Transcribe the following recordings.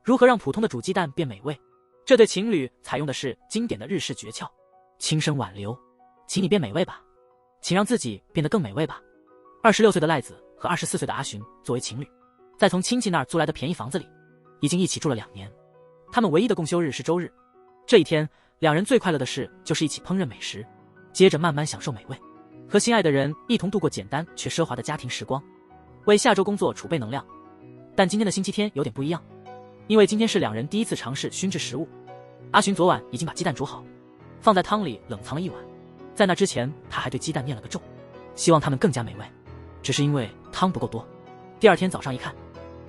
如何让普通的煮鸡蛋变美味？这对情侣采用的是经典的日式诀窍：轻声挽留，请你变美味吧，请让自己变得更美味吧。26岁的赖子和24岁的阿寻作为情侣，在从亲戚那儿租来的便宜房子里，已经一起住了2年。他们唯一的共休日是周日，这一天，两人最快乐的事就是一起烹饪美食，接着慢慢享受美味，和心爱的人一同度过简单却奢华的家庭时光，为下周工作储备能量。但今天的星期天有点不一样，因为今天是两人第一次尝试熏制食物。阿寻昨晚已经把鸡蛋煮好，放在汤里冷藏了1晚，在那之前他还对鸡蛋念了个咒，希望它们更加美味，只是因为汤不够多。第二天早上一看，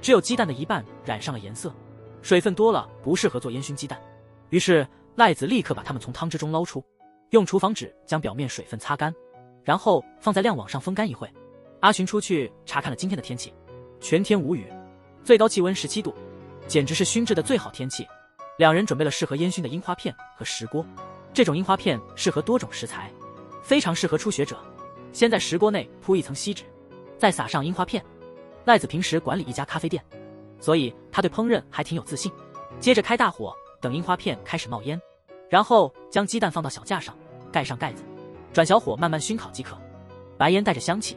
只有鸡蛋的一半染上了颜色，水分多了不适合做烟熏鸡蛋。于是赖子立刻把它们从汤汁中捞出，用厨房纸将表面水分擦干，然后放在晾网上风干一会。阿寻出去查看了今天的天气，全天无雨，最高气温17度，简直是熏制的最好天气。两人准备了适合烟熏的樱花片和石锅，这种樱花片适合多种食材，非常适合初学者。先在石锅内铺一层锡纸，再撒上樱花片。赖子平时管理一家咖啡店，所以他对烹饪还挺有自信。接着开大火，等樱花片开始冒烟，然后将鸡蛋放到小架上，盖上盖子，转小火慢慢熏烤即可。白烟带着香气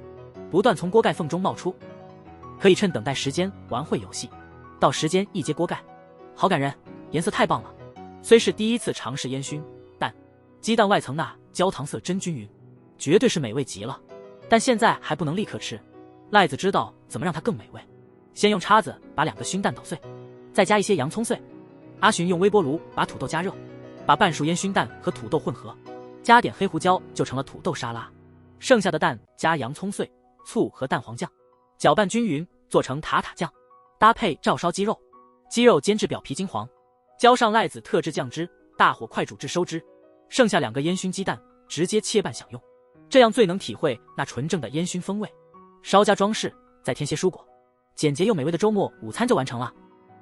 不断从锅盖缝中冒出，可以趁等待时间玩会游戏，到时间一揭锅盖。好感人，颜色太棒了。虽是第一次尝试烟熏，但鸡蛋外层那焦糖色真均匀，绝对是美味极了。但现在还不能立刻吃，赖子知道怎么让它更美味。先用叉子把2个熏蛋捣碎，再加一些洋葱碎。阿寻用微波炉把土豆加热，把半熟烟熏蛋和土豆混合，加点黑胡椒就成了土豆沙拉。剩下的蛋加洋葱碎、醋和蛋黄酱，搅拌均匀，做成塔塔酱，搭配照烧鸡肉，鸡肉煎至表皮金黄，浇上赖子特制酱汁，大火快煮至收汁。剩下2个烟熏鸡蛋直接切半享用，这样最能体会那纯正的烟熏风味。稍加装饰，再添些蔬果，简洁又美味的周末午餐就完成了。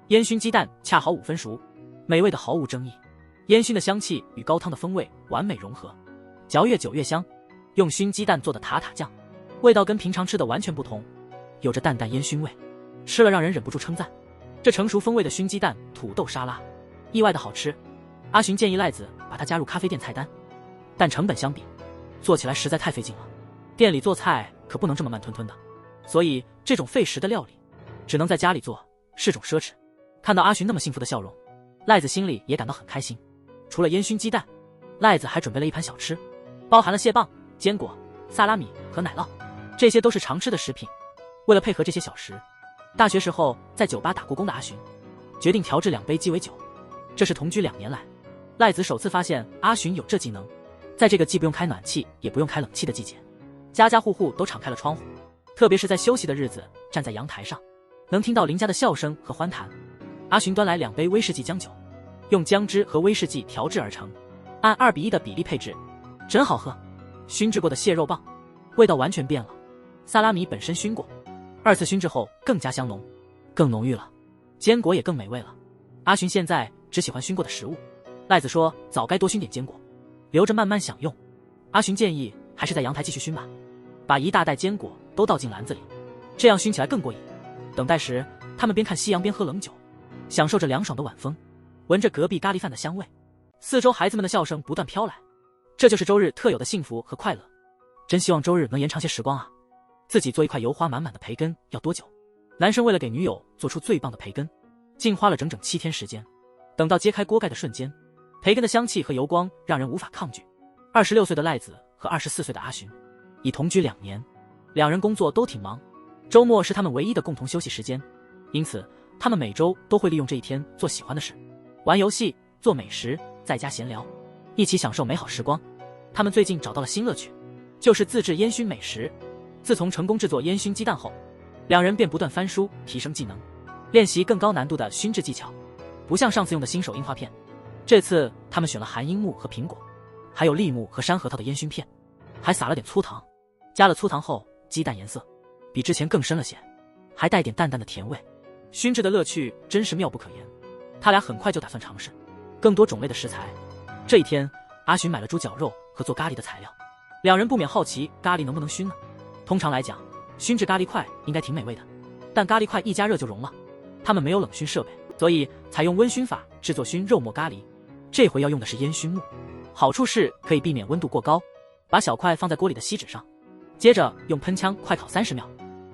烟熏鸡蛋恰好5分熟，美味的毫无争议。烟熏的香气与高汤的风味完美融合，嚼越久越香。用熏鸡蛋做的塔塔酱，味道跟平常吃的完全不同，有着淡淡烟熏味，吃了让人忍不住称赞。这成熟风味的熏鸡蛋土豆沙拉，意外的好吃。阿寻建议赖子把它加入咖啡店菜单，但成本相比，做起来实在太费劲了。店里做菜可不能这么慢吞吞的，所以这种费时的料理，只能在家里做，是种奢侈。看到阿寻那么幸福的笑容，赖子心里也感到很开心。除了烟熏鸡蛋，赖子还准备了一盘小吃，包含了蟹棒、坚果、萨拉米和奶酪，这些都是常吃的食品。为了配合这些小食，大学时候在酒吧打过工的阿寻，决定调制2杯鸡尾酒。这是同居2年来，赖子首次发现阿寻有这技能。在这个既不用开暖气也不用开冷气的季节，家家户户都敞开了窗户，特别是在休息的日子，站在阳台上，能听到邻家的笑声和欢谈。阿寻端来2杯威士忌姜酒，用姜汁和威士忌调制而成，按2:1的比例配置，真好喝。熏制过的蟹肉棒，味道完全变了。萨拉米本身熏过，2次熏制后更加香浓，更浓郁了。坚果也更美味了。阿寻现在只喜欢熏过的食物，赖子说早该多熏点坚果，留着慢慢享用。阿寻建议还是在阳台继续熏吧，把一大袋坚果都倒进篮子里，这样熏起来更过瘾。等待时，他们边看夕阳边喝冷酒，享受着凉爽的晚风，闻着隔壁咖喱饭的香味，四周孩子们的笑声不断飘来。这就是周日特有的幸福和快乐。真希望周日能延长些时光啊！自己做一块油花满满的培根要多久？男生为了给女友做出最棒的培根，竟花了整整7天时间。等到揭开锅盖的瞬间，培根的香气和油光让人无法抗拒。26岁的赖子和24岁的阿寻已同居2年，两人工作都挺忙，周末是他们唯一的共同休息时间，因此他们每周都会利用这一天做喜欢的事，玩游戏、做美食，在家闲聊，一起享受美好时光。他们最近找到了新乐趣，就是自制烟熏美食。自从成功制作烟熏鸡蛋后，两人便不断翻书提升技能，练习更高难度的熏制技巧。不像上次用的新手樱花片，这次他们选了含樱木和苹果，还有栗木和山核桃的烟熏片，还撒了点粗糖。加了粗糖后，鸡蛋颜色比之前更深了些，还带点淡淡的甜味。熏制的乐趣真是妙不可言。他俩很快就打算尝试更多种类的食材。这一天，阿寻买了猪脚肉和做咖喱的材料，两人不免好奇咖喱能不能熏呢？通常来讲，熏制咖喱块应该挺美味的，但咖喱块一加热就融了。他们没有冷熏设备，所以采用温熏法制作熏肉末咖喱。这回要用的是烟熏木，好处是可以避免温度过高。把小块放在锅里的锡纸上，接着用喷枪快烤30秒，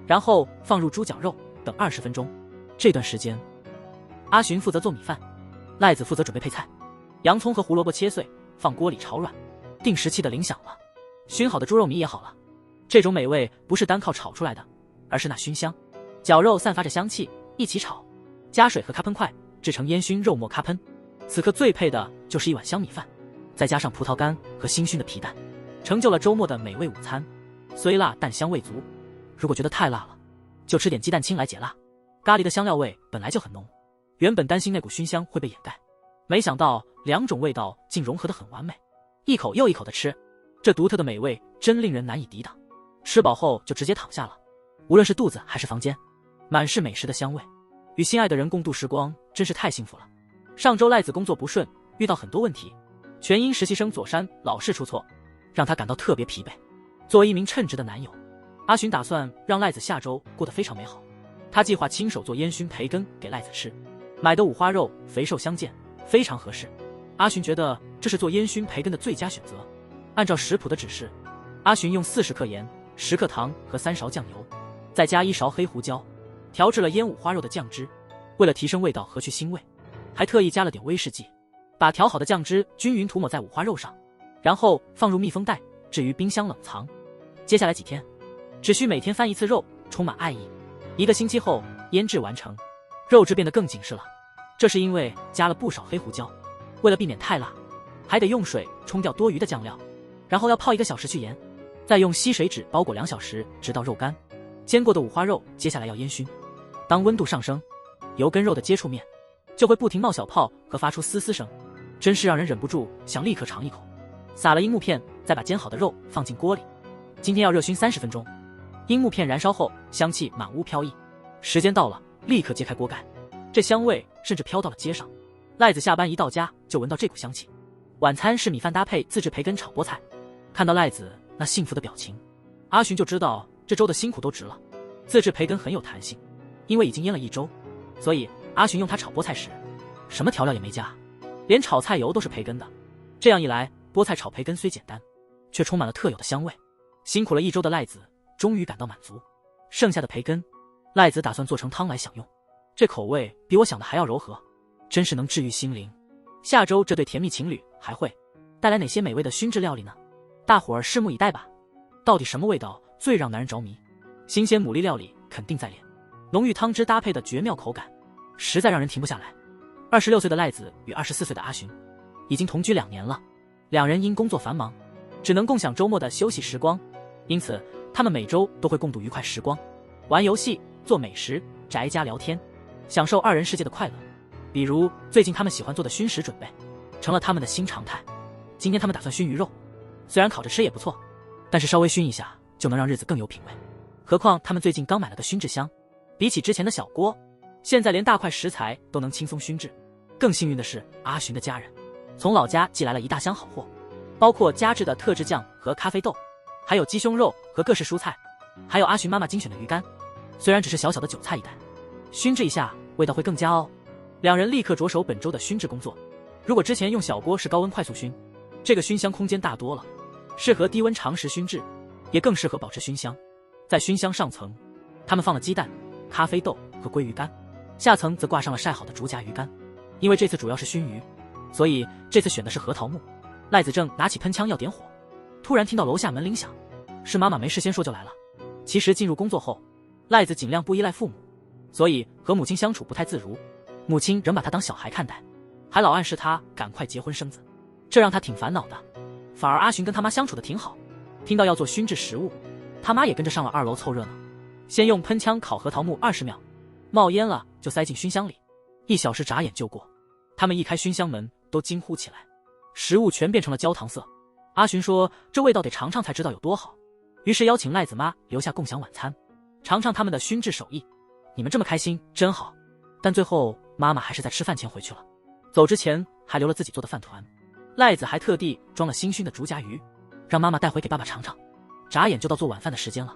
然后放入猪脚肉，等20分钟。这段时间，阿寻负责做米饭，赖子负责准备配菜。洋葱和胡萝卜切碎，放锅里炒软。定时器的铃响了，熏好的猪肉米也好了。这种美味不是单靠炒出来的，而是那熏香。绞肉散发着香气，一起炒，加水和咖喷块制成烟熏肉末咖喷。此刻最配的就是一碗香米饭，再加上葡萄干和新熏的皮蛋，成就了周末的美味午餐。虽辣但香味足，如果觉得太辣了，就吃点鸡蛋清来解辣。咖喱的香料味本来就很浓，原本担心那股熏香会被掩盖，没想到2种味道竟融合得很完美。一口又一口的吃，这独特的美味真令人难以抵挡。吃饱后就直接躺下了，无论是肚子还是房间，满是美食的香味。与心爱的人共度时光真是太幸福了。上周赖子工作不顺，遇到很多问题，全因实习生左山老是出错，让他感到特别疲惫。作为一名称职的男友，阿寻打算让赖子下周过得非常美好。他计划亲手做烟熏培根给赖子吃，买的五花肉肥瘦相间，非常合适。阿寻觉得这是做烟熏培根的最佳选择。按照食谱的指示，阿寻用40克盐、10克糖和3勺酱油，再加1勺黑胡椒，调制了腌五花肉的酱汁。为了提升味道和去腥味，还特意加了点威士忌，把调好的酱汁均匀涂抹在五花肉上，然后放入密封袋，置于冰箱冷藏。接下来几天，只需每天翻1次肉，充满爱意。1个星期后，腌制完成，肉质变得更紧实了。这是因为加了不少黑胡椒，为了避免太辣，还得用水冲掉多余的酱料，然后要泡1个小时去盐，再用吸水纸包裹2小时，直到肉干。煎过的五花肉接下来要烟熏，当温度上升，油跟肉的接触面就会不停冒小泡和发出嘶嘶声，真是让人忍不住想立刻尝一口。撒了樱木片，再把煎好的肉放进锅里。今天要热熏30分钟，樱木片燃烧后，香气满屋飘溢。时间到了，立刻揭开锅盖，这香味甚至飘到了街上。赖子下班一到家就闻到这股香气。晚餐是米饭搭配自制培根炒菠菜。看到赖子那幸福的表情，阿寻就知道这周的辛苦都值了。自制培根很有弹性，因为已经腌了1周，所以阿寻用它炒菠菜时，什么调料也没加，连炒菜油都是培根的。这样一来，菠菜炒培根虽简单，却充满了特有的香味。辛苦了1周的赖子终于感到满足。剩下的培根，赖子打算做成汤来享用，这口味比我想的还要柔和，真是能治愈心灵。下周这对甜蜜情侣还会带来哪些美味的熏制料理呢？大伙儿拭目以待吧。到底什么味道最让男人着迷？新鲜牡蛎料理肯定在列，浓郁汤汁搭配的绝妙口感，实在让人停不下来。26岁的赖子与24岁的阿寻已经同居2年了，两人因工作繁忙，只能共享周末的休息时光，因此他们每周都会共度愉快时光，玩游戏、做美食、宅家聊天，享受2人世界的快乐。比如最近他们喜欢做的熏食准备成了他们的新常态。今天他们打算熏鱼肉，虽然烤着吃也不错，但是稍微熏一下就能让日子更有品味。何况他们最近刚买了个熏制箱，比起之前的小锅，现在连大块食材都能轻松熏制。更幸运的是，阿寻的家人从老家寄来了一大箱好货，包括加制的特制酱和咖啡豆，还有鸡胸肉和各式蔬菜，还有阿寻妈妈精选的鱼干。虽然只是小小的韭菜一袋，熏制一下味道会更佳哦。两人立刻着手本周的熏制工作。如果之前用小锅是高温快速熏，这个熏箱空间大多了，适合低温长时熏制，也更适合保持熏香。在熏箱上层，他们放了鸡蛋、咖啡豆和鲑鱼干，下层则挂上了晒好的竹夹鱼干。因为这次主要是熏鱼，所以这次选的是核桃木。赖子正拿起喷枪要点火，突然听到楼下门铃响，是妈妈没事先说就来了。其实进入工作后，赖子尽量不依赖父母，所以和母亲相处不太自如，母亲仍把他当小孩看待，还老暗示他赶快结婚生子，这让他挺烦恼的。反而阿寻跟他妈相处的挺好，听到要做熏制食物，他妈也跟着上了2楼凑热闹。先用喷枪烤核桃木20秒，冒烟了就塞进熏箱里，1小时眨眼就过。他们一开熏箱门都惊呼起来，食物全变成了焦糖色。阿寻说这味道得尝尝才知道有多好，于是邀请赖子妈留下共享晚餐，尝尝他们的熏制手艺。你们这么开心真好。但最后妈妈还是在吃饭前回去了，走之前还留了自己做的饭团。赖子还特地装了新熏的竹夹鱼，让妈妈带回给爸爸尝尝。眨眼就到做晚饭的时间了，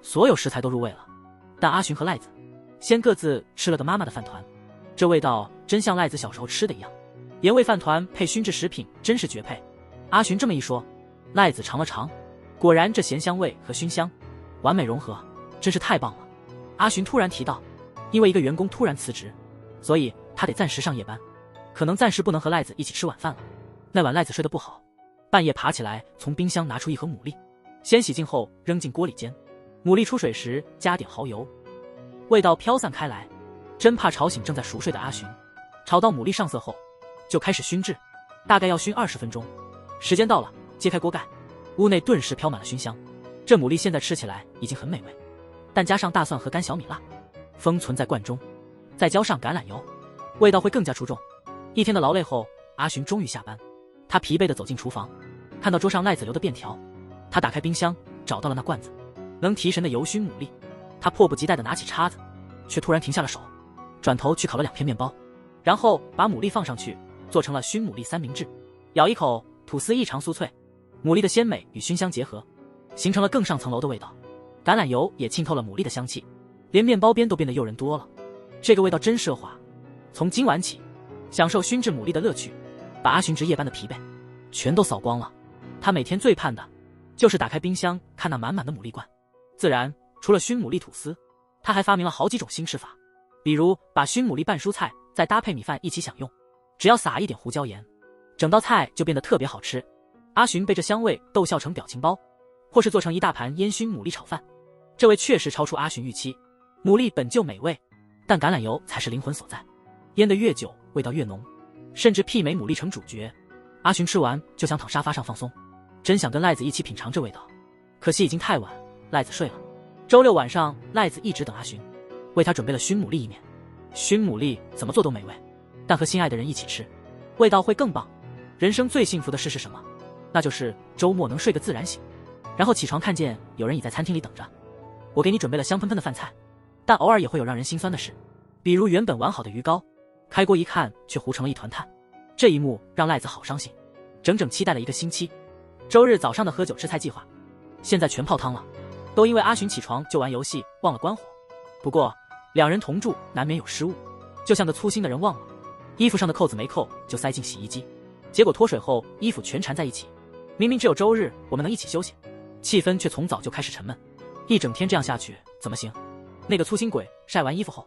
所有食材都入味了，但阿寻和赖子先各自吃了个妈妈的饭团，这味道真像赖子小时候吃的一样，盐味饭团配熏制食品真是绝配。阿寻这么一说，赖子尝了尝，果然这咸香味和熏香完美融合，真是太棒了。阿寻突然提到，因为一个员工突然辞职，所以他得暂时上夜班，可能暂时不能和赖子一起吃晚饭了。那晚赖子睡得不好，半夜爬起来从冰箱拿出一盒牡蛎，先洗净后扔进锅里煎，牡蛎出水时加点蚝油，味道飘散开来，真怕吵醒正在熟睡的阿寻。炒到牡蛎上色后就开始熏制，大概要熏20分钟。时间到了，揭开锅盖，屋内顿时飘满了熏香。这牡蛎现在吃起来已经很美味，但加上大蒜和干小米辣，封存在罐中，再浇上橄榄油，味道会更加出众。一天的劳累后，阿寻终于下班，他疲惫地走进厨房，看到桌上赖子留的便条，他打开冰箱找到了那罐子能提神的油熏牡蛎，他迫不及待地拿起叉子，却突然停下了手，转头去烤了2片面包，然后把牡蛎放上去，做成了熏牡蛎三明治。咬一口，吐司异常酥脆，牡蛎的鲜美与熏香结合，形成了更上层楼的味道。橄榄油也浸透了牡蛎的香气，连面包边都变得诱人多了。这个味道真奢华。从今晚起，享受熏制牡蛎的乐趣，把阿寻值夜班的疲惫全都扫光了。他每天最盼的就是打开冰箱看那满满的牡蛎罐。自然，除了熏牡蛎吐司，他还发明了好几种新吃法，比如把熏牡蛎拌蔬菜再搭配米饭一起享用，只要撒一点胡椒盐，整道菜就变得特别好吃。阿寻被这香味逗笑成表情包，或是做成一大盘烟熏牡蛎炒饭，这味确实超出阿寻预期。牡蛎本就美味，但橄榄油才是灵魂所在，腌得越久味道越浓，甚至媲美牡蛎成主角。阿寻吃完就想躺沙发上放松，真想跟赖子一起品尝这味道，可惜已经太晚，赖子睡了。周六晚上，赖子一直等阿寻，为他准备了熏牡蛎意面。熏牡蛎怎么做都美味，但和心爱的人一起吃，味道会更棒。人生最幸福的事是什么？那就是周末能睡个自然醒，然后起床看见有人已在餐厅里等着。我给你准备了香喷喷的饭菜，但偶尔也会有让人心酸的事，比如原本完好的鱼糕，开锅一看却糊成了一团炭。这一幕让赖子好伤心，整整期待了1个星期。周日早上的喝酒吃菜计划，现在全泡汤了，都因为阿寻起床就玩游戏忘了关火。不过2人同住难免有失误，就像个粗心的人忘了衣服上的扣子没扣就塞进洗衣机，结果脱水后衣服全缠在一起。明明只有周日我们能一起休息，气氛却从早就开始沉闷。一整天这样下去怎么行？那个粗心鬼晒完衣服后，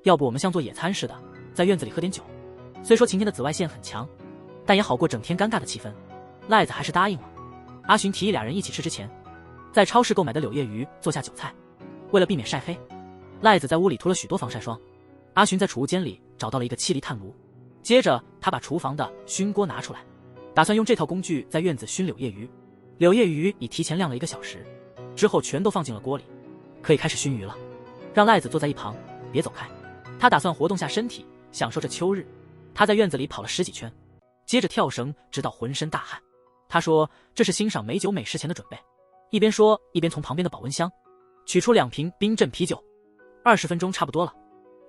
要不我们像做野餐似的在院子里喝点酒。虽说晴天的紫外线很强，但也好过整天尴尬的气氛。赖子还是答应了。阿寻提议2人一起吃之前，在超市购买的柳叶鱼做下韭菜，为了避免晒黑，赖子在屋里涂了许多防晒霜。阿寻在储物间里找到了一个7厘炭炉，接着他把厨房的熏锅拿出来，打算用这套工具在院子熏柳叶鱼。柳叶鱼已提前晾了1个小时，之后全都放进了锅里，可以开始熏鱼了。让赖子坐在一旁，别走开，他打算活动下身体，享受这秋日。他在院子里跑了10几圈，接着跳绳，直到浑身大汗。他说这是欣赏美酒美食前的准备，一边说一边从旁边的保温箱取出2瓶冰镇啤酒。20分钟差不多了，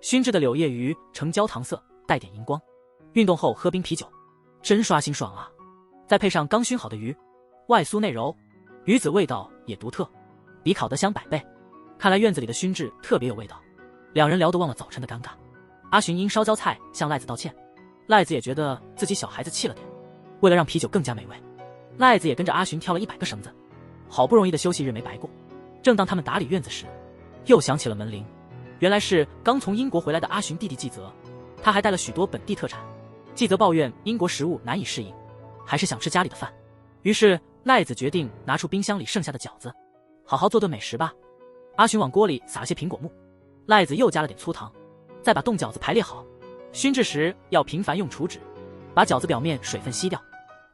熏制的柳叶鱼呈焦糖色，带点荧光。运动后喝冰啤酒，真刷新爽啊！再配上刚熏好的鱼，外酥内柔，鱼子味道也独特，比烤得香100倍。看来院子里的熏制特别有味道。2人聊得忘了早晨的尴尬。阿寻因烧焦菜向赖子道歉，赖子也觉得自己小孩子气了点。为了让啤酒更加美味，赖子也跟着阿寻跳了100个绳子。好不容易的休息日没白过。正当他们打理院子时，又响起了门铃。原来是刚从英国回来的阿寻弟弟季泽，他还带了许多本地特产。季泽抱怨英国食物难以适应，还是想吃家里的饭。于是赖子决定拿出冰箱里剩下的饺子，好好做顿美食吧。阿寻往锅里撒了些苹果木，赖子又加了点粗糖，再把冻饺子排列好。熏制时要频繁用厨纸，把饺子表面水分吸掉，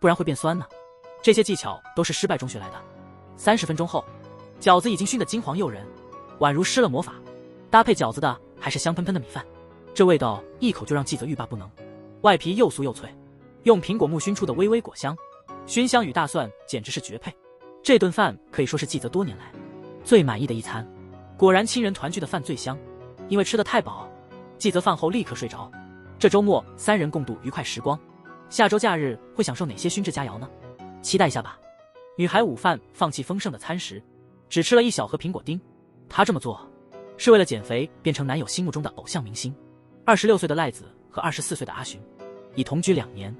不然会变酸呢。这些技巧都是失败中学来的。30分钟后，饺子已经熏得金黄诱人，宛如施了魔法。搭配饺子的还是香喷喷的米饭，这味道一口就让季泽欲罢不能。外皮又酥又脆，用苹果木熏出的微微果香，熏香与大蒜简直是绝配。这顿饭可以说是季泽多年来最满意的一餐。果然亲人团聚的饭最香，因为吃得太饱，季泽饭后立刻睡着。这周末3人共度愉快时光。下周假日会享受哪些熏制佳肴呢？期待一下吧。女孩午饭放弃丰盛的餐食，只吃了1小盒苹果丁。她这么做是为了减肥，变成男友心目中的偶像明星。26岁的赖子和24岁的阿寻已同居2年，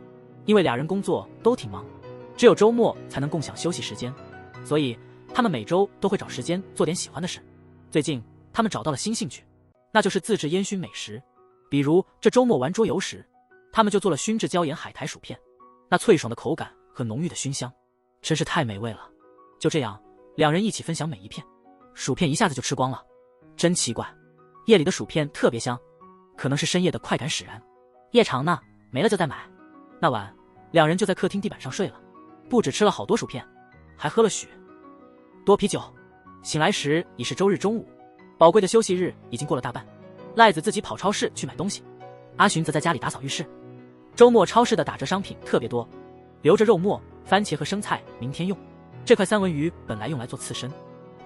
因为俩人工作都挺忙，只有周末才能共享休息时间，所以他们每周都会找时间做点喜欢的事。最近他们找到了新兴趣，那就是自制烟熏美食。比如这周末玩桌游时，他们就做了熏制椒盐海苔薯片，那脆爽的口感和浓郁的熏香真是太美味了。就这样两人一起分享每一片，薯片一下子就吃光了。真奇怪，夜里的薯片特别香，可能是深夜的快感使然。夜长呢，没了就再买。那晚两人就在客厅地板上睡了，不只吃了好多薯片，还喝了许多啤酒。醒来时已是周日中午，宝贵的休息日已经过了大半。赖子自己跑超市去买东西，阿寻则在家里打扫浴室。周末超市的打折商品特别多，留着肉末、番茄和生菜，明天用。这块三文鱼本来用来做刺身，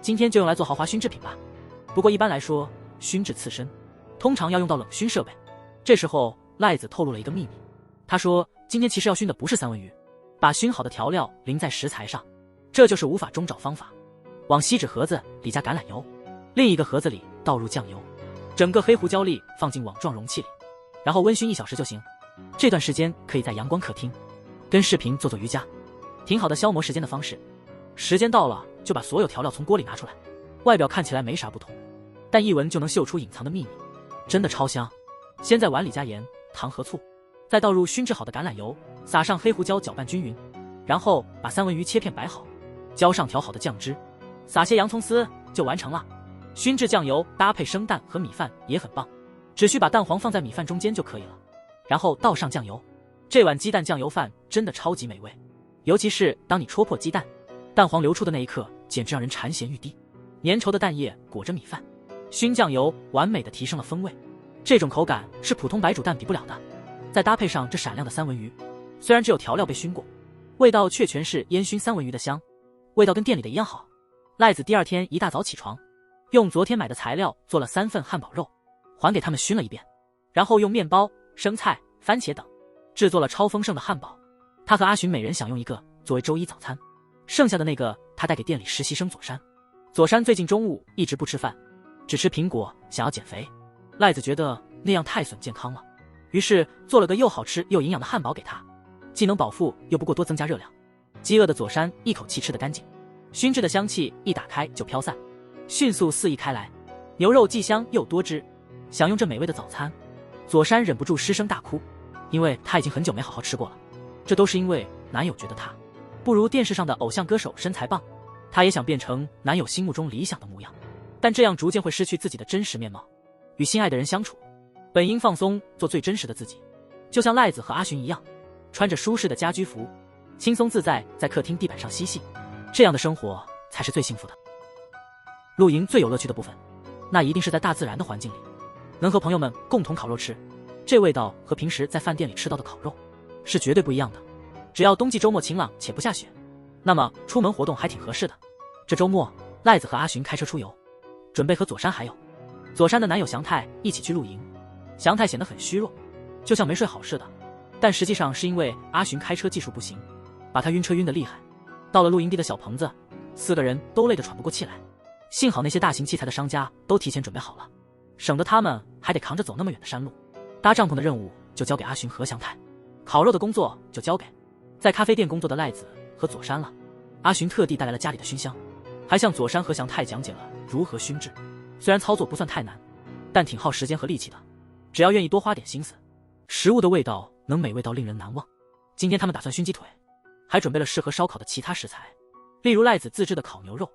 今天就用来做豪华熏制品吧。不过一般来说，熏制刺身通常要用到冷熏设备。这时候赖子透露了一个秘密，他说今天其实要熏的不是三文鱼，把熏好的调料淋在食材上，这就是无法中找方法。往锡纸盒子里加橄榄油，另一个盒子里倒入酱油，整个黑胡椒粒放进网状容器里，然后温熏1小时就行。这段时间可以在阳光客厅跟视频做做瑜伽，挺好的消磨时间的方式。时间到了就把所有调料从锅里拿出来，外表看起来没啥不同，但一闻就能嗅出隐藏的秘密，真的超香。先在碗里加盐、糖和醋，再倒入熏制好的橄榄油，撒上黑胡椒搅拌均匀，然后把三文鱼切片摆好，浇上调好的酱汁，撒些洋葱丝就完成了。熏制酱油搭配生蛋和米饭也很棒，只需把蛋黄放在米饭中间就可以了，然后倒上酱油。这碗鸡蛋酱油饭真的超级美味，尤其是当你戳破鸡蛋，蛋黄流出的那一刻，简直让人馋涎欲滴。粘稠的蛋液裹着米饭，熏酱油完美的提升了风味，这种口感是普通白煮蛋比不了的。再搭配上这闪亮的三文鱼，虽然只有调料被熏过，味道却全是烟熏三文鱼的香，味道跟店里的一样好。赖子第二天一大早起床，用昨天买的材料做了3份汉堡肉，还给他们熏了一遍，然后用面包、生菜、番茄等制作了超丰盛的汉堡。他和阿寻每人享用一个作为周一早餐，剩下的那个他带给店里实习生左山。左山最近中午一直不吃饭，只吃苹果，想要减肥。赖子觉得那样太损健康了，于是做了个又好吃又营养的汉堡给他，既能饱腹又不过多增加热量。饥饿的左山一口气吃得干净，熏制的香气一打开就飘散，迅速肆意开来。牛肉既香又多汁，享用这美味的早餐，左山忍不住失声大哭，因为他已经很久没好好吃过了。这都是因为男友觉得他不如电视上的偶像歌手身材棒，他也想变成男友心目中理想的模样，但这样逐渐会失去自己的真实面貌。与心爱的人相处，本应放松，做最真实的自己，就像赖子和阿寻一样，穿着舒适的家居服，轻松自在在客厅地板上嬉戏，这样的生活才是最幸福的。露营最有乐趣的部分，那一定是在大自然的环境里，能和朋友们共同烤肉吃，这味道和平时在饭店里吃到的烤肉是绝对不一样的。只要冬季周末晴朗且不下雪，那么出门活动还挺合适的。这周末赖子和阿寻开车出游，准备和左山还有左山的男友祥太一起去露营。祥太显得很虚弱，就像没睡好似的，但实际上是因为阿寻开车技术不行，把他晕车晕得厉害。到了露营地的小棚子，4个人都累得喘不过气来，幸好那些大型器材的商家都提前准备好了，省得他们还得扛着走那么远的山路。搭帐篷的任务就交给阿寻和祥太，烤肉的工作就交给在咖啡店工作的赖子和左山了。阿寻特地带来了家里的熏香，还向左山和祥太讲解了如何熏制。虽然操作不算太难，但挺耗时间和力气的，只要愿意多花点心思，食物的味道能美味到令人难忘。今天他们打算熏鸡腿，还准备了适合烧烤的其他食材，例如赖子自制的烤牛肉，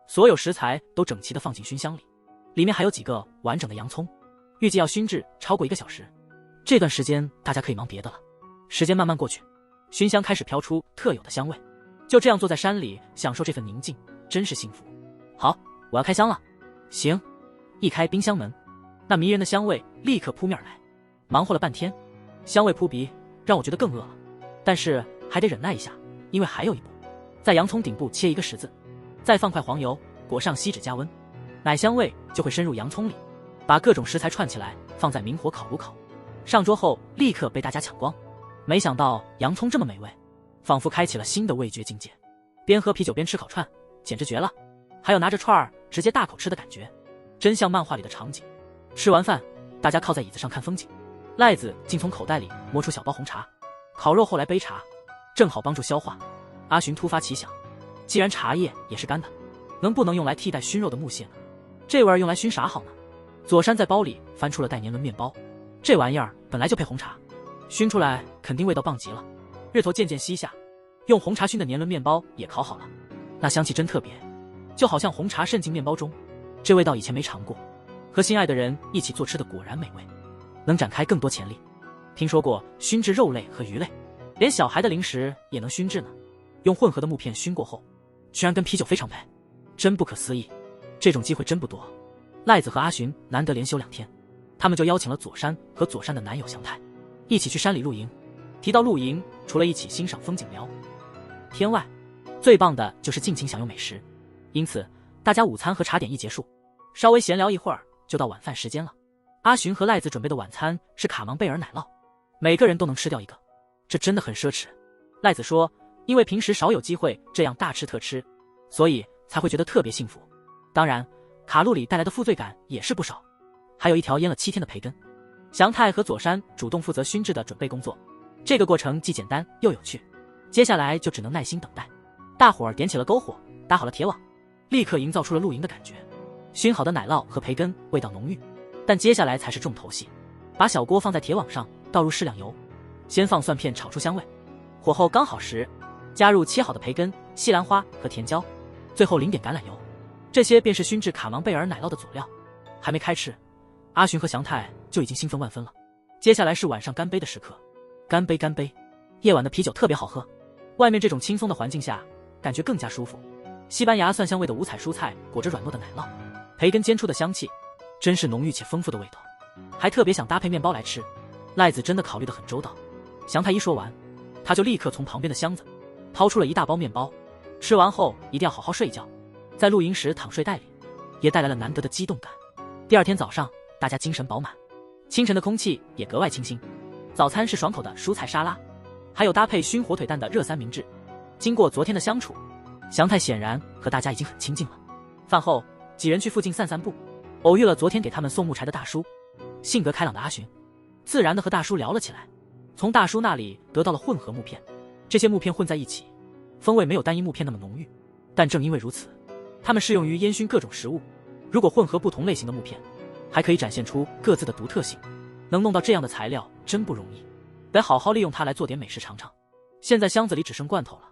所有食材都整齐地放进熏香里，里面还有几个完整的洋葱。预计要熏制超过1个小时，这段时间大家可以忙别的了。时间慢慢过去，熏香开始飘出特有的香味，就这样坐在山里享受这份宁静，真是幸福。好，我要开箱了。行。一开冰箱门，那迷人的香味立刻扑面而来。忙活了半天，香味扑鼻，让我觉得更饿了。但是还得忍耐一下，因为还有一步。在洋葱顶部切一个十字，再放块黄油，裹上锡纸加温，奶香味就会深入洋葱里。把各种食材串起来，放在明火烤炉烤。上桌后立刻被大家抢光。没想到洋葱这么美味，仿佛开启了新的味觉境界。边喝啤酒边吃烤串，简直绝了。还有拿着串儿直接大口吃的感觉，真像漫画里的场景。吃完饭，大家靠在椅子上看风景。赖子竟从口袋里摸出小包红茶，烤肉后来杯茶，正好帮助消化。阿寻突发奇想，既然茶叶也是干的，能不能用来替代熏肉的木屑呢？这味儿用来熏啥好呢？左山在包里翻出了带年轮面包，这玩意儿本来就配红茶，熏出来肯定味道棒极了。日头渐渐西下，用红茶熏的年轮面包也烤好了，那香气真特别，就好像红茶渗进面包中，这味道以前没尝过。和心爱的人一起做吃的果然美味，能展开更多潜力。听说过熏制肉类和鱼类，连小孩的零食也能熏制呢。用混合的木片熏过后，居然跟啤酒非常配，真不可思议。这种机会真不多。赖子和阿寻难得连休2天，他们就邀请了左山和左山的男友祥太一起去山里露营。提到露营，除了一起欣赏风景聊天外，最棒的就是尽情享用美食。因此大家午餐和茶点一结束，稍微闲聊一会儿就到晚饭时间了。阿寻和赖子准备的晚餐是卡芒贝尔奶酪，每个人都能吃掉一个，这真的很奢侈。赖子说，因为平时少有机会这样大吃特吃，所以才会觉得特别幸福。当然卡路里带来的负罪感也是不少，还有一条腌了7天的培根。祥太和左山主动负责熏制的准备工作，这个过程既简单又有趣。接下来就只能耐心等待。大伙儿点起了篝火，搭好了铁网，立刻营造出了露营的感觉。熏好的奶酪和培根味道浓郁，但接下来才是重头戏。把小锅放在铁网上，倒入适量油，先放蒜片炒出香味，火候刚好时加入切好的培根、西兰花和甜椒，最后淋点橄榄油。这些便是熏制卡芒贝尔奶酪的佐料。还没开吃，阿寻和祥太就已经兴奋万分了。接下来是晚上干杯的时刻，干杯干杯！夜晚的啤酒特别好喝，外面这种轻松的环境下，感觉更加舒服。西班牙蒜香味的五彩蔬菜裹着软糯的奶酪，培根煎出的香气，真是浓郁且丰富的味道。还特别想搭配面包来吃，赖子真的考虑得很周到。祥太一说完，他就立刻从旁边的箱子掏出了一大包面包。吃完后一定要好好睡一觉，在露营时躺睡袋里，也带来了难得的激动感。第2天早上，大家精神饱满，清晨的空气也格外清新。早餐是爽口的蔬菜沙拉，还有搭配熏火腿蛋的热三明治。经过昨天的相处，祥太显然和大家已经很亲近了。饭后，几人去附近散散步，偶遇了昨天给他们送木柴的大叔。性格开朗的阿寻自然的和大叔聊了起来，从大叔那里得到了混合木片。这些木片混在一起，风味没有单一木片那么浓郁，但正因为如此，它们适用于烟熏各种食物。如果混合不同类型的木片，还可以展现出各自的独特性。能弄到这样的材料真不容易，得好好利用它来做点美食尝尝。现在箱子里只剩罐头了，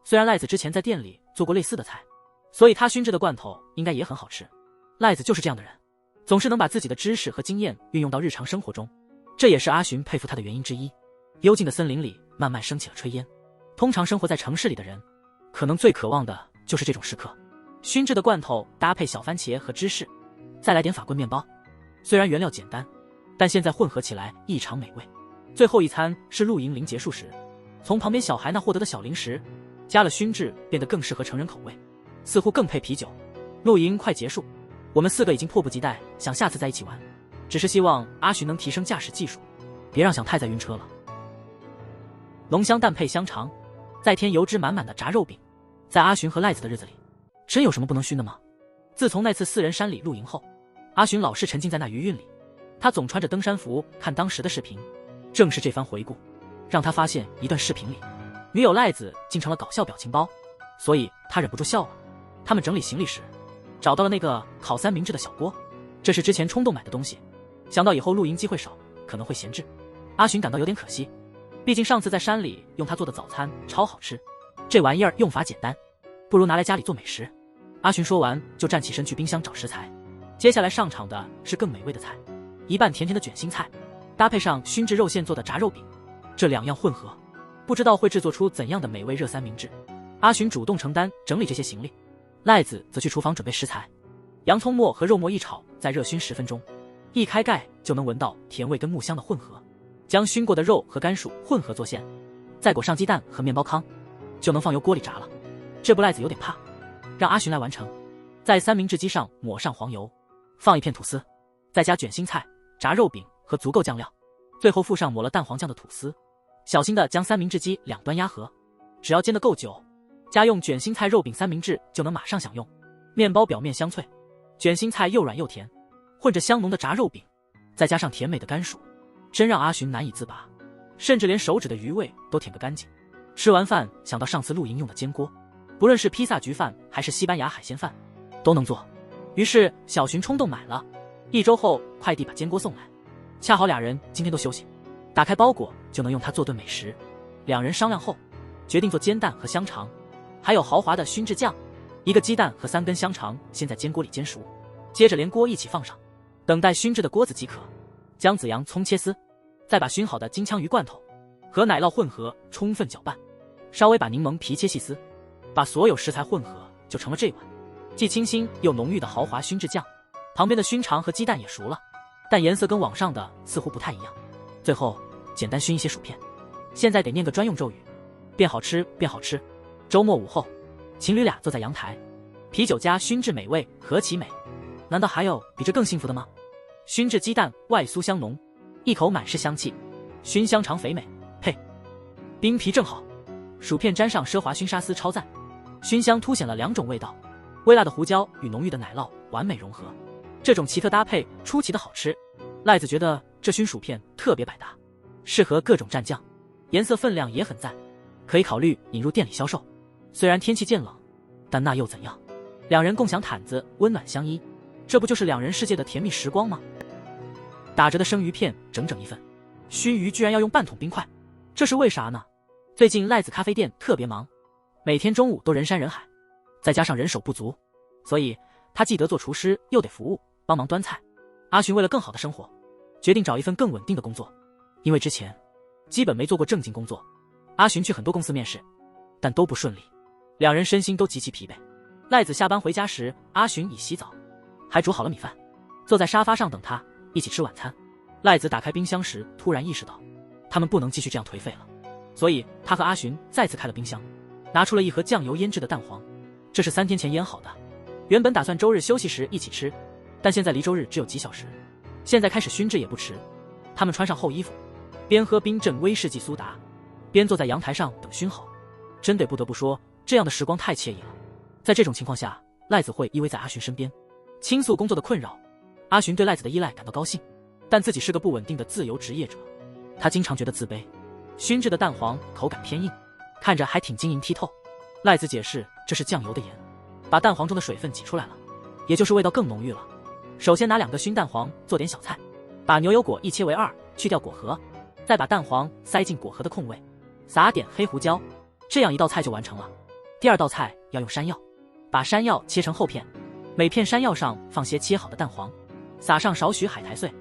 虽然赖子之前在店里做过类似的菜，所以他熏制的罐头应该也很好吃。赖子就是这样的人，总是能把自己的知识和经验运用到日常生活中，这也是阿寻佩服他的原因之一。幽静的森林里慢慢升起了炊烟，通常生活在城市里的人，可能最渴望的就是这种时刻。熏制的罐头搭配小番茄和芝士，再来点法棍面包，虽然原料简单，但现在混合起来异常美味。最后一餐是露营临结束时，从旁边小孩那获得的小零食，加了熏制变得更适合成人口味，似乎更配啤酒。露营快结束，我们4个已经迫不及待想下次在一起玩，只是希望阿寻能提升驾驶技术，别让祥太再晕车了。浓香蛋配香肠，再添油脂满满的炸肉饼，在阿寻和赖子的日子里，真有什么不能熏的吗？自从那次4人山里露营后，阿寻老是沉浸在那余韵里，他总穿着登山服看当时的视频。正是这番回顾，让他发现一段视频里，女友赖子竟成了搞笑表情包，所以他忍不住笑了。他们整理行李时，找到了那个烤三明治的小锅，这是之前冲动买的东西，想到以后露营机会少，可能会闲置，阿寻感到有点可惜。毕竟上次在山里用他做的早餐超好吃，这玩意儿用法简单，不如拿来家里做美食。阿寻说完就站起身去冰箱找食材。接下来上场的是更美味的菜，一半甜甜的卷心菜，搭配上熏制肉馅做的炸肉饼，这2样混合，不知道会制作出怎样的美味热三明治。阿寻主动承担整理这些行李，赖子则去厨房准备食材。洋葱末和肉末一炒，再热熏10分钟，一开盖就能闻到甜味跟木香的混合。将熏过的肉和甘薯混合做馅，再裹上鸡蛋和面包糠，就能放油锅里炸了。这不赖子有点怕，让阿寻来完成。在三明治机上抹上黄油，放一片吐司，再加卷心菜、炸肉饼和足够酱料，最后附上抹了蛋黄酱的吐司。小心的将三明治机2端压合，只要煎得够久，家用卷心菜肉饼三明治就能马上享用。面包表面香脆，卷心菜又软又甜，混着香浓的炸肉饼，再加上甜美的甘薯，真让阿寻难以自拔，甚至连手指的余味都舔个干净。吃完饭想到上次露营用的煎锅，不论是披萨焗饭还是西班牙海鲜饭都能做，于是小寻冲动买了。1周后快递把煎锅送来，恰好俩人今天都休息，打开包裹就能用它做顿美食。两人商量后决定做煎蛋和香肠，还有豪华的熏制酱。1个鸡蛋和3根香肠先在煎锅里煎熟，接着连锅一起放上，等待熏制的锅子即可。将紫洋葱切丝，再把熏好的金枪鱼罐头和奶酪混合，充分搅拌，稍微把柠檬皮切细丝，把所有食材混合就成了这碗既清新又浓郁的豪华熏制酱。旁边的熏肠和鸡蛋也熟了，但颜色跟网上的似乎不太一样。最后简单熏一些薯片，现在得念个专用咒语，变好吃变好吃。周末午后，情侣俩坐在阳台，啤酒加熏制美味何其美，难道还有比这更幸福的吗？熏制鸡蛋外酥香浓，一口满是香气，熏香肠肥美，配冰皮正好，薯片沾上奢华熏沙丝超赞。熏香凸显了2种味道，微辣的胡椒与浓郁的奶酪完美融合，这种奇特搭配出奇的好吃。赖子觉得这熏薯片特别百搭，适合各种蘸酱，颜色分量也很赞，可以考虑引入店里销售。虽然天气渐冷，但那又怎样？两人共享毯子，温暖相依，这不就是两人世界的甜蜜时光吗？打折的生鱼片整整1份，熏鱼居然要用半桶冰块，这是为啥呢？最近赖子咖啡店特别忙，每天中午都人山人海，再加上人手不足，所以他既得做厨师又得服务，帮忙端菜。阿寻为了更好的生活，决定找一份更稳定的工作，因为之前基本没做过正经工作。阿寻去很多公司面试，但都不顺利，两人身心都极其疲惫。赖子下班回家时，阿寻已洗澡，还煮好了米饭，坐在沙发上等他一起吃晚餐。赖子打开冰箱时，突然意识到他们不能继续这样颓废了，所以他和阿寻再次开了冰箱，拿出了1盒酱油腌制的蛋黄，这是3天前腌好的。原本打算周日休息时一起吃，但现在离周日只有几小时，现在开始熏制也不迟。他们穿上厚衣服，边喝冰镇威士忌苏打，边坐在阳台上等熏好。真得不得不说，这样的时光太惬意了。在这种情况下，赖子会依偎在阿寻身边，倾诉工作的困扰。阿寻对赖子的依赖感到高兴，但自己是个不稳定的自由职业者，他经常觉得自卑。熏制的蛋黄口感偏硬，看着还挺晶莹剔透。赖子解释这是酱油的盐，把蛋黄中的水分挤出来了，也就是味道更浓郁了。首先拿2个熏蛋黄做点小菜，把牛油果一切为2，去掉果核，再把蛋黄塞进果核的空位，撒点黑胡椒，这样1道菜就完成了。第2道菜要用山药，把山药切成厚片，每片山药上放些切好的蛋黄，撒上少许海苔碎，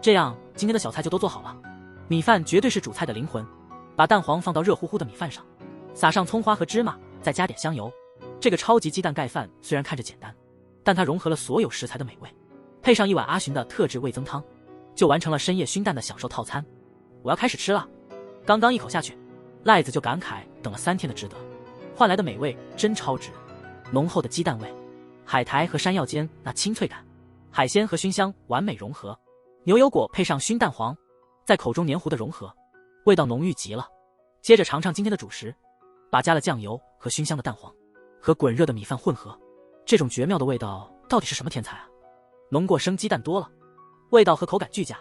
这样今天的小菜就都做好了。米饭绝对是主菜的灵魂，把蛋黄放到热乎乎的米饭上，撒上葱花和芝麻，再加点香油。这个超级鸡蛋盖饭虽然看着简单，但它融合了所有食材的美味，配上1碗阿寻的特制味增汤，就完成了深夜熏蛋的享受套餐。我要开始吃了。刚刚一口下去，赖子就感慨等了3天的值得，换来的美味真超值。浓厚的鸡蛋味，海苔和山药间那清脆感，海鲜和熏香完美融合，牛油果配上熏蛋黄，在口中黏糊的融合，味道浓郁极了。接着尝尝今天的主食，把加了酱油和熏香的蛋黄和滚热的米饭混合，这种绝妙的味道到底是什么天才啊？浓过生鸡蛋多了，味道和口感俱佳，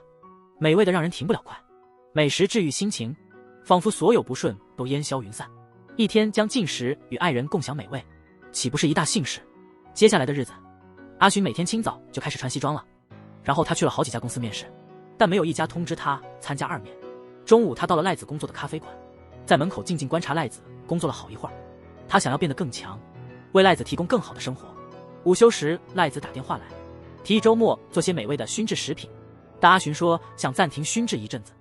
美味的让人停不了筷。美食治愈心情，仿佛所有不顺都烟消云散。一天将进食与爱人共享美味，岂不是一大幸事？接下来的日子，阿寻每天清早就开始穿西装了，然后他去了好几家公司面试，但没有一家通知他参加2面。中午他到了赖子工作的咖啡馆，在门口静静观察赖子工作了好一会儿。他想要变得更强，为赖子提供更好的生活。午休时，赖子打电话来，提议周末做些美味的熏制食品，但阿寻说想暂停熏制一阵子。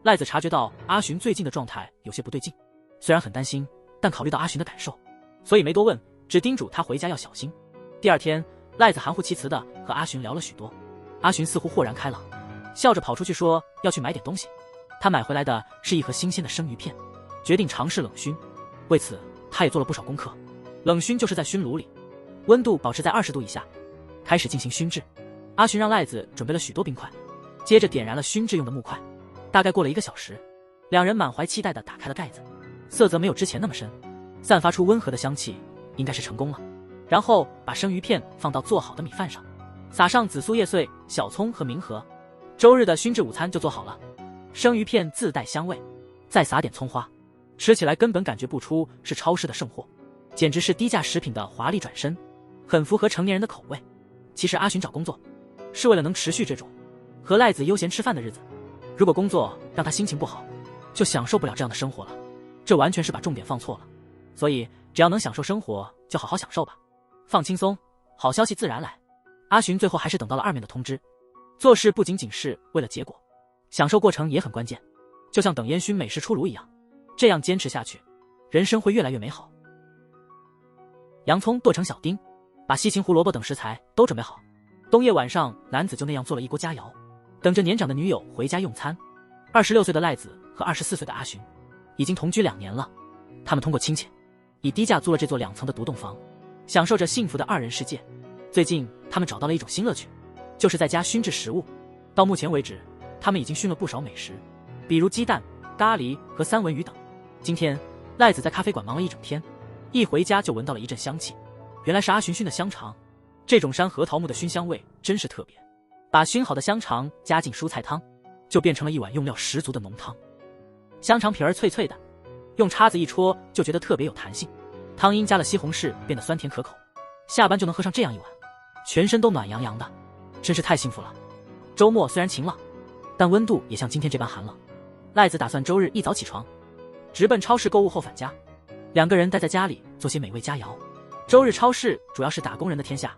赖子察觉到阿寻最近的状态有些不对劲，虽然很担心，但考虑到阿寻的感受，所以没多问，只叮嘱他回家要小心。第2天，赖子含糊其辞的和阿寻聊了许多，阿寻似乎豁然开朗，笑着跑出去说要去买点东西。他买回来的是1盒新鲜的生鱼片，决定尝试冷熏。为此他也做了不少功课。冷熏就是在熏炉里，温度保持在20度以下，开始进行熏制。阿寻让赖子准备了许多冰块，接着点燃了熏制用的木块。大概过了1个小时，两人满怀期待地打开了盖子，色泽没有之前那么深，散发出温和的香气，应该是成功了。然后把生鱼片放到做好的米饭上，撒上紫苏叶碎、小葱和明核，周日的熏制午餐就做好了。生鱼片自带香味，再撒点葱花，吃起来根本感觉不出是超市的剩货，简直是低价食品的华丽转身，很符合成年人的口味。其实阿寻找工作是为了能持续这种和赖子悠闲吃饭的日子，如果工作让他心情不好，就享受不了这样的生活了，这完全是把重点放错了。所以只要能享受生活，就好好享受吧，放轻松，好消息自然来。阿寻最后还是等到了二面的通知。做事不仅仅是为了结果，享受过程也很关键，就像等烟熏美食出炉一样，这样坚持下去，人生会越来越美好。洋葱剁成小丁，把西芹胡萝卜等食材都准备好。冬夜晚上，男子就那样做了一锅佳肴，等着年长的女友回家用餐。26岁的赖子和24岁的阿寻已经同居2年了，他们通过亲戚以低价租了这座2层的独栋房，享受着幸福的2人世界。最近他们找到了一种新乐趣，就是在家熏制食物。到目前为止，他们已经熏了不少美食，比如鸡蛋、咖喱和三文鱼等。今天赖子在咖啡馆忙了一整天，一回家就闻到了一阵香气，原来是阿寻熏的香肠。这种山核桃木的熏香味真是特别，把熏好的香肠加进蔬菜汤，就变成了一碗用料十足的浓汤。香肠皮儿脆脆的，用叉子一戳就觉得特别有弹性，汤因加了西红柿变得酸甜可口，下班就能喝上这样一碗，全身都暖洋洋的，真是太幸福了。周末虽然晴朗，但温度也像今天这般寒冷。赖子打算周日一早起床，直奔超市购物后返家，两个人待在家里做些美味佳肴。周日超市主要是打工人的天下，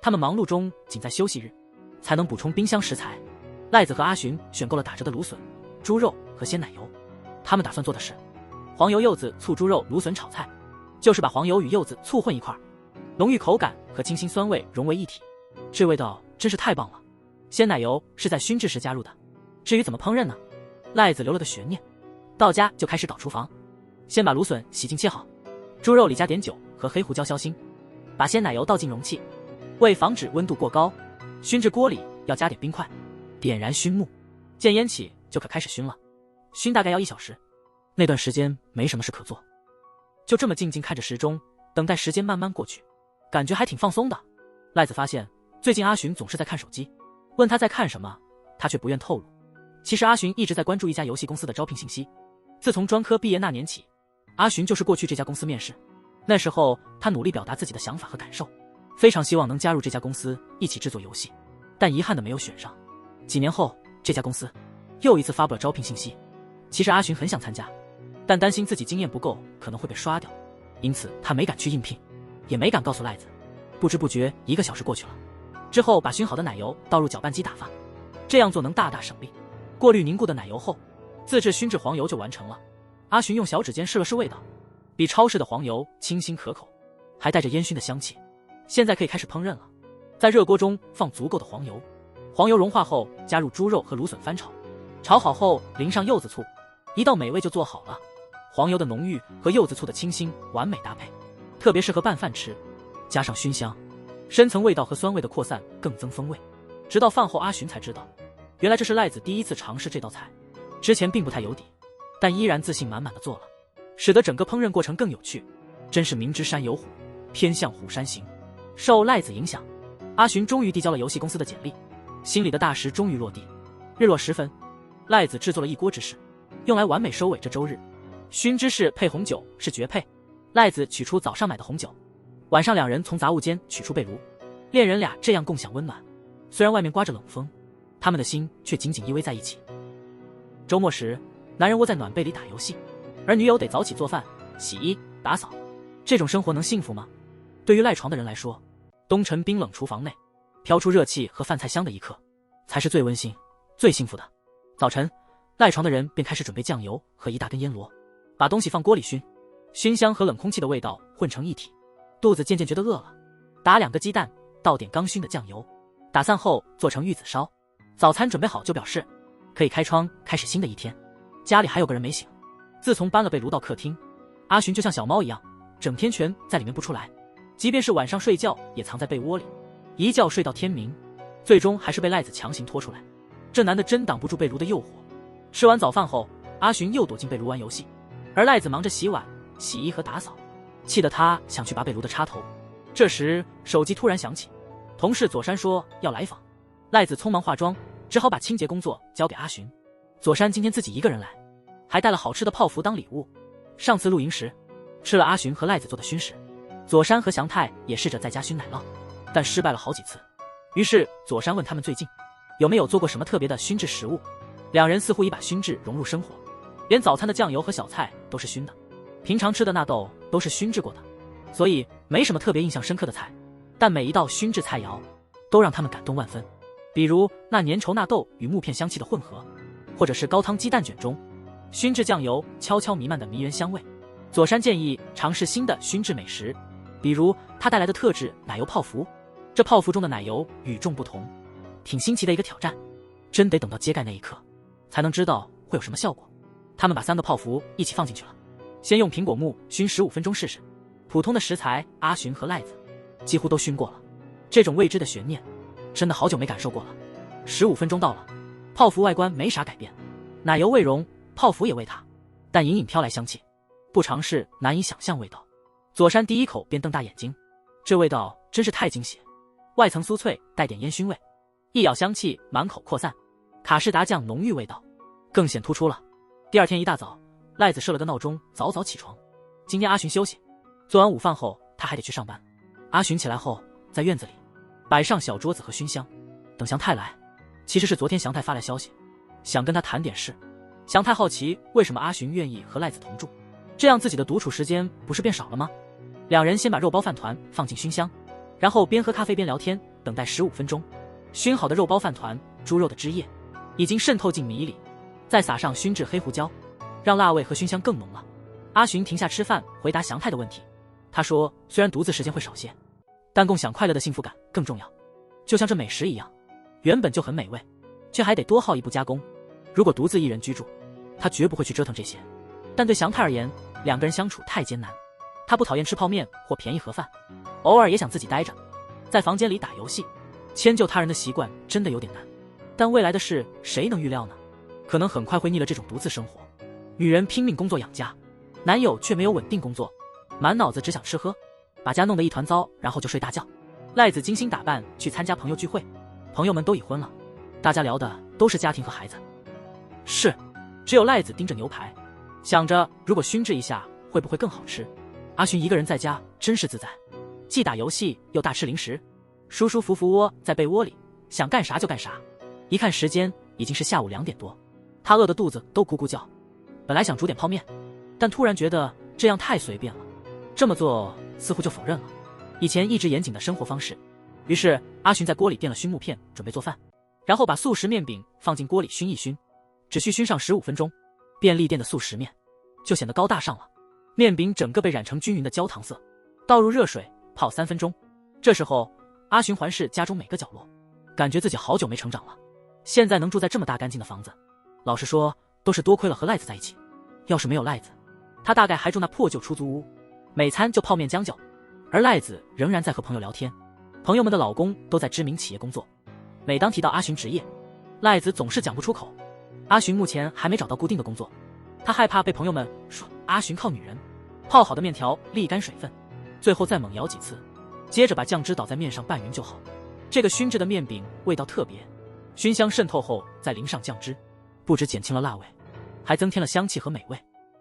他们忙碌中仅在休息日才能补充冰箱食材。赖子和阿寻选购了打折的芦笋、猪肉和鲜奶油，他们打算做的是黄油柚子醋猪肉芦笋炒菜，就是把黄油与柚子醋混一块，浓郁口感和清新酸味融为一体，这味道真是太棒了。鲜奶油是在熏制时加入的，至于怎么烹饪呢？赖子留了个悬念，到家就开始搞厨房。先把芦笋洗净切好，猪肉里加点酒和黑胡椒消腥，把鲜奶油倒进容器，为防止温度过高，熏制锅里要加点冰块，点燃熏木，见烟起就可开始熏了。熏大概要1小时，那段时间没什么事可做，就这么静静看着时钟，等待时间慢慢过去，感觉还挺放松的。赖子发现最近阿寻总是在看手机，问他在看什么，他却不愿透露。其实阿寻一直在关注一家游戏公司的招聘信息，自从专科毕业那年起，阿寻就是过去这家公司面试。那时候他努力表达自己的想法和感受，非常希望能加入这家公司一起制作游戏，但遗憾的没有选上。几年后，这家公司又一次发布了招聘信息。其实阿寻很想参加，但担心自己经验不够可能会被刷掉，因此他没敢去应聘，也没敢告诉赖子。不知不觉1个小时过去了，之后把熏好的奶油倒入搅拌机打发，这样做能大大省力。过滤凝固的奶油后，自制熏制黄油就完成了。阿寻用小指尖试了试味道，比超市的黄油清新可口，还带着烟熏的香气。现在可以开始烹饪了。在热锅中放足够的黄油，黄油融化后加入猪肉和芦笋翻炒，炒好后淋上柚子醋，一道美味就做好了。黄油的浓郁和柚子醋的清新完美搭配，特别适合拌饭吃，加上熏香，深层味道和酸味的扩散更增风味。直到饭后阿寻才知道，原来这是赖子第一次尝试这道菜，之前并不太有底，但依然自信满满的做了，使得整个烹饪过程更有趣。真是明知山有虎，偏向虎山行。受赖子影响，阿寻终于递交了游戏公司的简历，心里的大石终于落地。日落时分，赖子制作了一锅芝士，用来完美收尾这周日。熏芝士配红酒是绝配。赖子取出早上买的红酒，晚上两人从杂物间取出被炉，恋人俩这样共享温暖。虽然外面刮着冷风，他们的心却紧紧依偎在一起。周末时，男人窝在暖被里打游戏，而女友得早起做饭、洗衣、打扫。这种生活能幸福吗？对于赖床的人来说，冬晨冰冷厨房内飘出热气和饭菜香的一刻，才是最温馨、最幸福的。早晨，赖床的人便开始准备酱油和一大根腌萝，把东西放锅里熏，熏香和冷空气的味道混成一体。肚子渐渐觉得饿了，打2个鸡蛋，倒点刚熏的酱油，打散后做成玉子烧。早餐准备好就表示可以开窗开始新的一天。家里还有个人没醒，自从搬了被炉到客厅，阿寻就像小猫一样，整天蜷在里面不出来，即便是晚上睡觉也藏在被窝里，一觉睡到天明，最终还是被赖子强行拖出来。这男的真挡不住被炉的诱惑。吃完早饭后，阿寻又躲进被炉玩游戏，而赖子忙着洗碗、洗衣和打扫，气得他想去拔被炉的插头。这时手机突然响起，同事左山说要来访，赖子匆忙化妆，只好把清洁工作交给阿寻。佐山今天自己一个人来，还带了好吃的泡芙当礼物。上次露营时，吃了阿寻和赖子做的熏食，佐山和祥太也试着在家熏奶酪，但失败了好几次。于是佐山问他们最近有没有做过什么特别的熏制食物，两人似乎已把熏制融入生活，连早餐的酱油和小菜都是熏的，平常吃的纳豆都是熏制过的，所以没什么特别印象深刻的菜，但每一道熏制菜肴都让他们感动万分。比如那粘稠纳豆与木片香气的混合，或者是高汤鸡蛋卷中熏制酱油悄悄弥漫的迷人香味。佐山建议尝试新的熏制美食，比如他带来的特制奶油泡芙，这泡芙中的奶油与众不同，挺新奇的一个挑战，真得等到揭盖那一刻才能知道会有什么效果。他们把3个泡芙一起放进去了，先用苹果木熏15分钟试试。普通的食材阿寻和赖子几乎都熏过了，这种未知的悬念真的好久没感受过了。15分钟到了，泡芙外观没啥改变，奶油未融，泡芙也未塌，但隐隐飘来香气，不尝试难以想象味道。佐山第一口便瞪大眼睛，这味道真是太惊喜，外层酥脆带点烟熏味，一咬香气满口扩散，卡士达酱浓郁味道更显突出了。第二天一大早，赖子设了个闹钟，早早起床。今天阿寻休息，做完午饭后他还得去上班。阿寻起来后，在院子里摆上小桌子和熏香，等祥太来。其实是昨天祥太发来消息，想跟他谈点事。祥太好奇为什么阿寻愿意和赖子同住，这样自己的独处时间不是变少了吗？两人先把肉包饭团放进熏香，然后边喝咖啡边聊天，等待15分钟。熏好的肉包饭团，猪肉的汁液已经渗透进米里，再撒上熏制黑胡椒，让辣味和熏香更浓了。阿寻停下吃饭，回答祥太的问题。他说虽然独自时间会少些，但共享快乐的幸福感更重要。就像这美食一样，原本就很美味，却还得多耗一步加工。如果独自一人居住，他绝不会去折腾这些，但对祥太而言，2个人相处太艰难。他不讨厌吃泡面或便宜盒饭，偶尔也想自己待着，在房间里打游戏。迁就他人的习惯真的有点难，但未来的事谁能预料呢？可能很快会腻了这种独自生活。女人拼命工作养家，男友却没有稳定工作，满脑子只想吃喝，把家弄得一团糟，然后就睡大觉。赖子精心打扮去参加朋友聚会，朋友们都已婚了，大家聊的都是家庭和孩子。只有赖子盯着牛排，想着如果熏制一下会不会更好吃。阿寻一个人在家真是自在，既打游戏又大吃零食，舒舒服服窝在被窝里，想干啥就干啥。一看时间已经是下午2点多，他饿得肚子都咕咕叫。本来想煮点泡面，但突然觉得这样太随便了，这么做似乎就否认了以前一直严谨的生活方式。于是阿寻在锅里垫了熏木片，准备做饭，然后把速食面饼放进锅里熏一熏，只需熏上15分钟，便利店的速食面就显得高大上了。面饼整个被染成均匀的焦糖色，倒入热水泡3分钟。这时候阿寻环视家中每个角落，感觉自己好久没成长了。现在能住在这么大干净的房子，老实说都是多亏了和赖子在一起。要是没有赖子，他大概还住那破旧出租屋，每餐就泡面将就。而赖子仍然在和朋友聊天，朋友们的老公都在知名企业工作。每当提到阿寻职业，赖子总是讲不出口。阿寻目前还没找到固定的工作，他害怕被朋友们说阿寻靠女人。泡好的面条沥干水分，最后再猛摇几次，接着把酱汁倒在面上拌匀就好。这个熏制的面饼味道特别，熏香渗透后再淋上酱汁，不止减轻了辣味，还增添了香气和美味，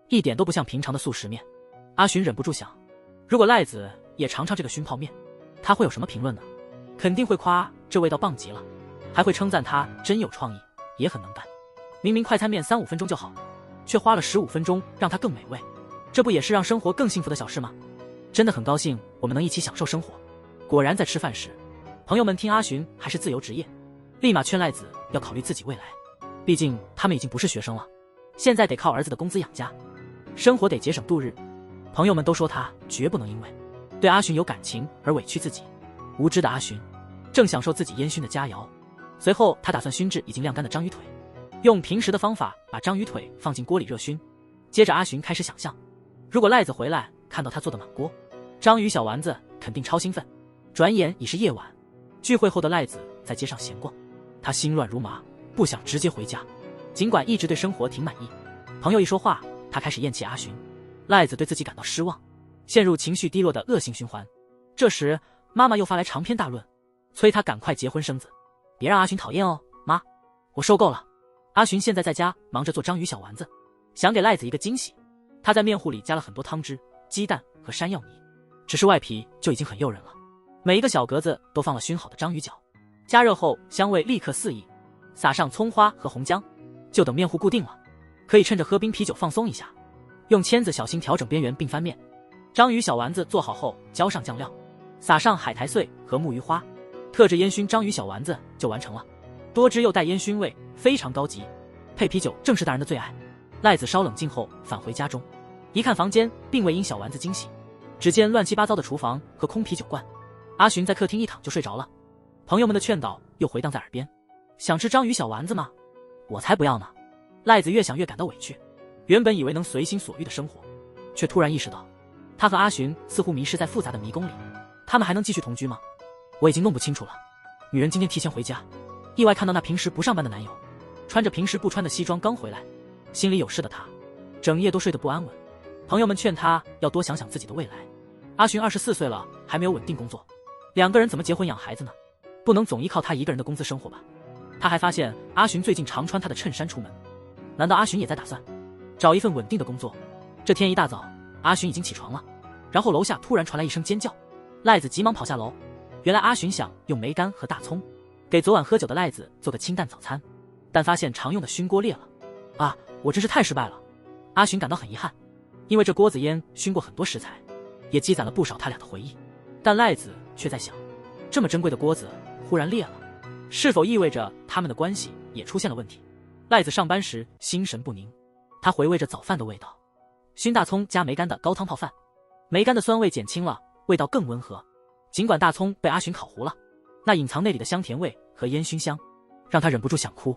一点都不像平常的速食面。阿寻忍不住想，如果赖子也尝尝这个熏泡面，他会有什么评论呢？肯定会夸这味道棒极了，还会称赞他真有创意，也很能干。明明快餐面3-5分钟就好，却花了15分钟让它更美味，这不也是让生活更幸福的小事吗？真的很高兴我们能一起享受生活。果然在吃饭时，朋友们听阿寻还是自由职业，立马劝赖子要考虑自己未来，毕竟他们已经不是学生了，现在得靠儿子的工资养家，生活得节省度日。朋友们都说他绝不能因为对阿寻有感情而委屈自己。无知的阿寻正享受自己烟熏的佳肴，随后他打算熏制已经晾干的章鱼腿，用平时的方法把章鱼腿放进锅里热熏。接着阿寻开始想象，如果赖子回来看到他做的满锅章鱼小丸子，肯定超兴奋。转眼已是夜晚，聚会后的赖子在街上闲逛，他心乱如麻，不想直接回家，尽管一直对生活挺满意。朋友一说话，他开始厌弃阿寻。赖子对自己感到失望，陷入情绪低落的恶性循环。这时妈妈又发来长篇大论，催他赶快结婚生子，别让阿寻讨厌哦。妈，我受够了，阿寻现在在家忙着做章鱼小丸子，想给赖子一个惊喜。他在面糊里加了很多汤汁、鸡蛋和山药泥，只是外皮就已经很诱人了。每一个小格子都放了熏好的章鱼脚，加热后香味立刻四溢，撒上葱花和红姜，就等面糊固定了。可以趁着喝冰啤酒放松一下，用签子小心调整边缘并翻面。章鱼小丸子做好后浇上酱料，撒上海苔碎和木鱼花，特制烟熏章鱼小丸子就完成了。多汁又带烟熏味，非常高级，配啤酒正是大人的最爱。赖子稍冷静后返回家中，一看房间并未因小丸子惊喜，只见乱七八糟的厨房和空啤酒罐。阿寻在客厅一躺就睡着了，朋友们的劝导又回荡在耳边：想吃章鱼小丸子吗？我才不要呢。赖子越想越感到委屈，原本以为能随心所欲的生活，却突然意识到他和阿寻似乎迷失在复杂的迷宫里。他们还能继续同居吗？我已经弄不清楚了。女人今天提前回家，意外看到那平时不上班的男友穿着平时不穿的西装刚回来，心里有事的他整夜都睡得不安稳。朋友们劝他要多想想自己的未来。阿寻24岁了还没有稳定工作，两个人怎么结婚养孩子呢？不能总依靠他一个人的工资生活吧。他还发现阿寻最近常穿他的衬衫出门，难道阿寻也在打算找一份稳定的工作？这天一大早，阿寻已经起床了，然后楼下突然传来一声尖叫。赖子急忙跑下楼，原来阿寻想用梅干和大葱给昨晚喝酒的赖子做个清淡早餐，但发现常用的熏锅裂了。啊，我真是太失败了。阿寻感到很遗憾，因为这锅子烟熏过很多食材，也积攒了不少他俩的回忆。但赖子却在想，这么珍贵的锅子忽然裂了，是否意味着他们的关系也出现了问题？赖子上班时心神不宁，他回味着早饭的味道，熏大葱加梅干的高汤泡饭，梅干的酸味减轻了，味道更温和。尽管大葱被阿寻烤糊了，那隐藏内里的香甜味和烟熏香让他忍不住想哭。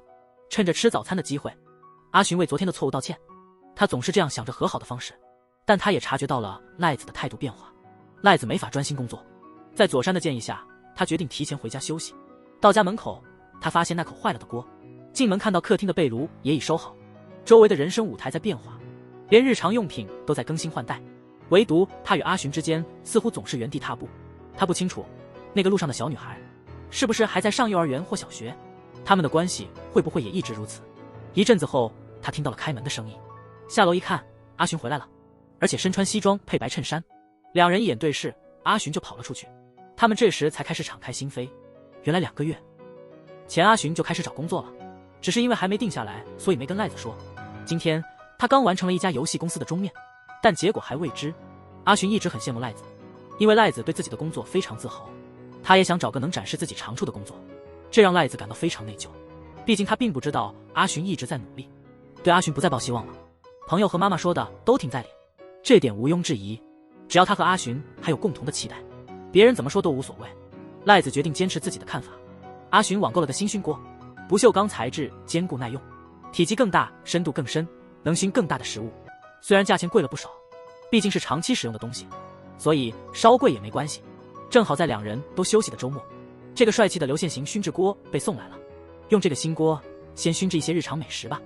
趁着吃早餐的机会，阿寻为昨天的错误道歉。他总是这样想着和好的方式，但他也察觉到了赖子的态度变化。赖子没法专心工作，在左山的建议下，他决定提前回家休息。到家门口，他发现那口坏了的锅，进门看到客厅的被炉也已收好，周围的人生舞台在变化，连日常用品都在更新换代，唯独他与阿寻之间似乎总是原地踏步。他不清楚那个路上的小女孩是不是还在上幼儿园或小学，他们的关系会不会也一直如此。一阵子后，他听到了开门的声音，下楼一看，阿寻回来了，而且身穿西装配白衬衫。两人一眼对视，阿寻就跑了出去。他们这时才开始敞开心扉，原来2个月前阿寻就开始找工作了，只是因为还没定下来，所以没跟赖子说。今天他刚完成了一家游戏公司的终面，但结果还未知。阿寻一直很羡慕赖子，因为赖子对自己的工作非常自豪，他也想找个能展示自己长处的工作，这让赖子感到非常内疚。毕竟他并不知道阿寻一直在努力，对阿寻不再抱希望了。朋友和妈妈说的都听在理，这点毋庸置疑。只要他和阿寻还有共同的期待，别人怎么说都无所谓。赖子决定坚持自己的看法。阿寻网购了个新熏锅，不锈钢材质，坚固耐用，体积更大，深度更深，能熏更大的食物。虽然价钱贵了不少，毕竟是长期使用的东西，所以稍贵也没关系。正好在两人都休息的周末，这个帅气的流线型熏制锅被送来了。用这个新锅先熏制一些日常美食吧，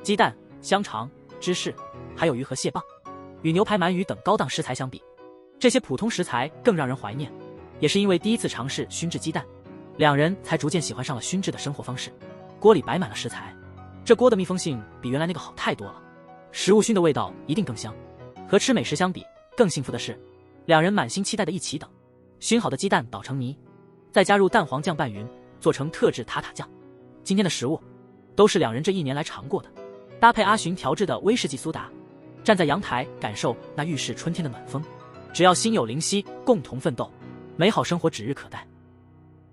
鸡蛋、香肠、芝士，还有鱼和蟹棒。与牛排、鳗鱼等高档食材相比，这些普通食材更让人怀念。也是因为第一次尝试熏制鸡蛋，两人才逐渐喜欢上了熏制的生活方式。锅里摆满了食材，这锅的密封性比原来那个好太多了，食物熏的味道一定更香。和吃美食相比，更幸福的是，两人满心期待的一起等。熏好的鸡蛋捣成泥，再加入蛋黄酱拌匀，做成特制塔塔酱。今天的食物都是两人这1年来尝过的，搭配阿寻调制的威士忌苏打，站在阳台感受那预示春天的暖风。只要心有灵犀，共同奋斗，美好生活指日可待。